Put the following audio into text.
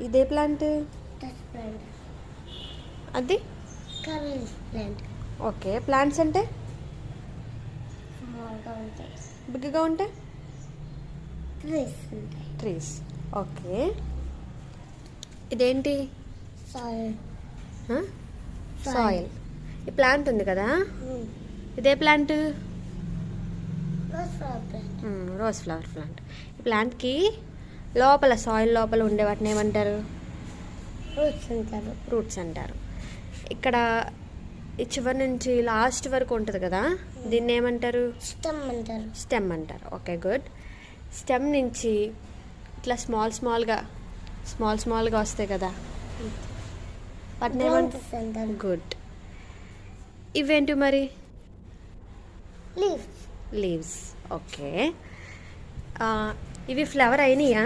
ఇదే ప్లాంట్? అది plant. Okay. Plants అంటే స్మాల్గా ఉంటాయి, బిగ్గా ఉంటాయి. ట్రీస్ ఉంటాయి. ట్రీస్. ఓకే. ఇదేంటి? సాయిల్. సాయిల్. ఈ ప్లాంట్ ఉంది కదా, ఇదే ప్లాంట్? Rose flower plant. ఈ ప్లాంట్కి లోపల సాయిల్ లోపల ఉండే వాటిని ఏమంటారు? రూట్స్ అంటారు. ఇక్కడ ఈ చివరి నుంచి లాస్ట్ వరకు ఉంటుంది కదా, దీన్ని ఏమంటారు? స్టెమ్ అంటారు. Okay, good. స్టెమ్ నుంచి ఇట్లా స్మాల్గా వస్తాయి కదా, వాటిని ఏమంటారు? గుడ్. ఇవేంటి మరి? లీవ్స్. ఓకే. ఇవి ఫ్లవర్ అయినాయా?